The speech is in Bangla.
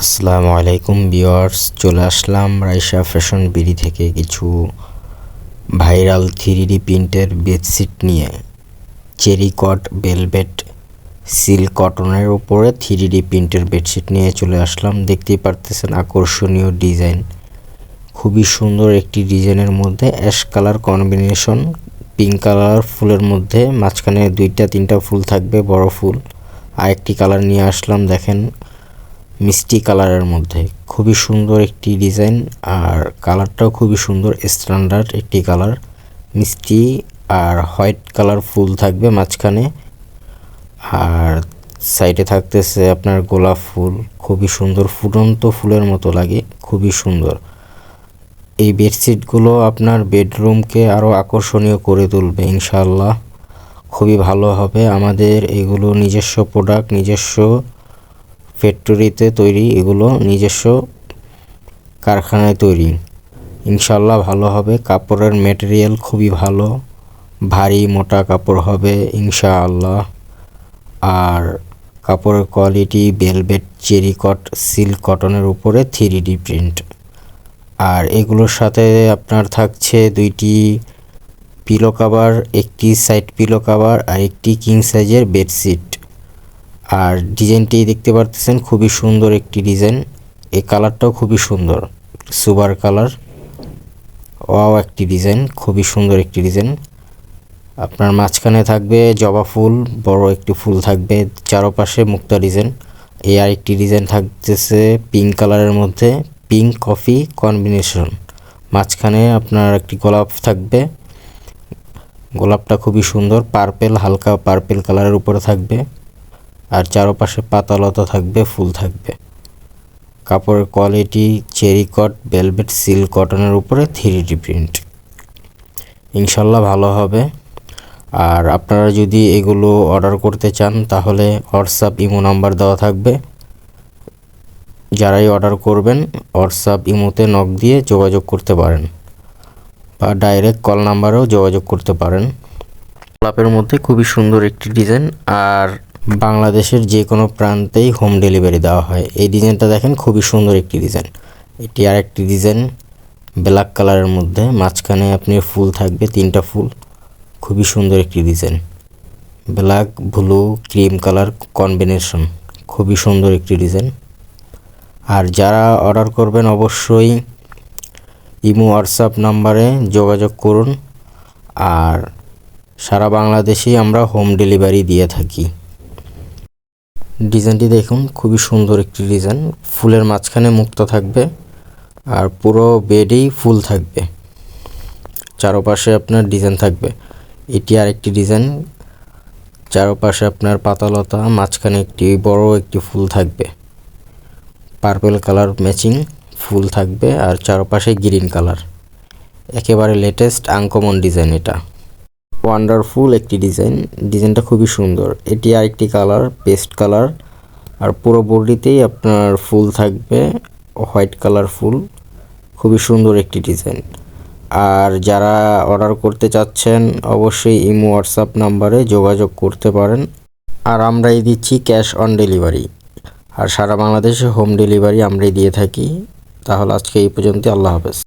আসসালামু আলাইকুম ভিউয়ার্স, চলে আসলাম রাইসা ফ্যাশন বিডি থেকে কিছু ভাইরাল 3D প্রিন্টের বেডশিট নিয়ে। চেরি কট ভেলভেট সিল্ক কটনের উপরে 3D প্রিন্টের বেডশিট নিয়ে চলে আসলাম। দেখতেই পারতেছেন আকর্ষণীয় ডিজাইন, খুবই সুন্দর একটি ডিজাইনের মধ্যে ash colour combination, pink colour ফুলের মধ্যে মাঝখানে 2-3টা ফুল থাকবে, বড় ফুল। আর একটি কালার নিয়ে আসলাম, দেখেন মিষ্টি কালারের মধ্যে খুবই সুন্দর একটি ডিজাইন। আর কালারটাও খুবই সুন্দর, স্ট্যান্ডার্ড একটি কালার, মিষ্টি আর হোয়াইট কালার ফুল থাকবে মাঝখানে। আর সাইডে থাকতেছে আপনার গোলাপ ফুল, খুবই সুন্দর, ফুটন্ত ফুলের মতো লাগে, খুবই সুন্দর। এই বেডশিটগুলো আপনার বেডরুমকে আরও আকর্ষণীয় করে তুলবে ইনশাআল্লাহ, খুবই ভালো হবে। আমাদের এগুলো নিজস্ব প্রোডাক্ট, নিজস্ব ফ্যাক্টরিতে তৈরি, এগুলো নিজস্ব কারখানায় তৈরি, ইনশাল্লাহ ভালো হবে। কাপড়ের ম্যাটেরিয়াল খুবই ভালো, ভারী মোটা কাপড় হবে ইনশাআল্লাহ। আর কাপড়ের কোয়ালিটি ভেলভেট, চেরি কট, সিল্ক কটনের উপরে 3D প্রিন্ট। আর এগুলোর সাথে আপনার থাকছে 2টি পিলো কাভার, একটি সাইড পিলো কাভার আর একটি কিং সাইজের বেডশিট। আর ডিজাইনটি দেখতে পারতেছেন, খুবই সুন্দর একটি ডিজাইন। এই কালারটাও খুবই সুন্দর, সুপার কালার, ওয়াও একটি ডিজাইন, খুবই সুন্দর একটি ডিজাইন। আপনার মাঝখানে থাকবে জবা ফুল, বড় একটি ফুল থাকবে, চারপাশে মুক্তা ডিজাইন। এই আরেকটি ডিজাইন থাকতেছে পিঙ্ক কালারের মধ্যে, পিঙ্ক কফি কম্বিনেশন। মাঝখানে আপনার একটি গোলাপ থাকবে, গোলাপটা খুবই সুন্দর, পার্পেল, হালকা পার্পেল কালারের উপরে থাকবে। আর চারপাশে পাতালতা থাকবে, ফুল থাকবে। কাপড়ের কোয়ালিটি চেরি কট ভেলভেট সিল্ক কটনের উপরে 3D প্রিন্ট, ইনশাল্লাহ ভালো হবে। আর আপনারা যদি এগুলো অর্ডার করতে চান তাহলে হোয়াটসঅ্যাপ ইমো নাম্বার দেওয়া থাকবে, যারাই অর্ডার করবেন হোয়াটসঅ্যাপ ইমোতে নক দিয়ে যোগাযোগ করতে পারেন, বা ডাইরেক্ট কল নাম্বারেও যোগাযোগ করতে পারেন। গোলাপের মধ্যে খুবই সুন্দর একটি ডিজাইন, আর বাংলাদেশের যে কোনো প্রান্তেই হোম ডেলিভারি দেওয়া হয়। এই ডিজাইনটা দেখেন, খুবই সুন্দর একটি ডিজাইন। এটি আর একটি ডিজাইন ব্ল্যাক কালারের মধ্যে, মাঝখানে আপনি ফুল থাকবে, 3টা ফুল, খুবই সুন্দর একটি design. Black, blue, cream colour combination, খুবই সুন্দর একটি ডিজাইন। আর যারা অর্ডার করবেন অবশ্যই ইমো হোয়াটসঅ্যাপ নাম্বারে যোগাযোগ করুন। আর সারা বাংলাদেশেই আমরা হোম ডেলিভারি দিয়ে থাকি। ডিজাইনটি দেখুন, খুবই সুন্দর একটি ডিজাইন, ফুলের মাঝখানে মুক্তা থাকবে আর পুরো বেডেই ফুল থাকবে, চারপাশে আপনার ডিজাইন থাকবে। এটি আর একটি ডিজাইন, চারপাশে আপনার পাতালতা, মাঝখানে একটি বড় একটি ফুল থাকবে, পার্পল কালার ম্যাচিং ফুল থাকবে, আর চারপাশে গ্রিন কালার, একেবারে লেটেস্ট আনকমন ডিজাইন। এটা ওয়ান্ডারফুল একটি ডিজাইন, ডিজাইনটা খুবই সুন্দর। এটি আরেকটি কালার, পেস্ট কালার, আর পুরো বডিতেই আপনার ফুল থাকবে, হোয়াইট কালার ফুল, খুবই সুন্দর একটি ডিজাইন। আর যারা অর্ডার করতে চাচ্ছেন অবশ্যই ইমো হোয়াটসঅ্যাপ নাম্বারে যোগাযোগ করতে পারেন। আর আমরাই দিচ্ছি ক্যাশ অন ডেলিভারি, আর সারা বাংলাদেশে হোম ডেলিভারি আমরাই দিয়ে থাকি। তাহলে আজকে এই পর্যন্ত, আল্লাহ হাফেজ।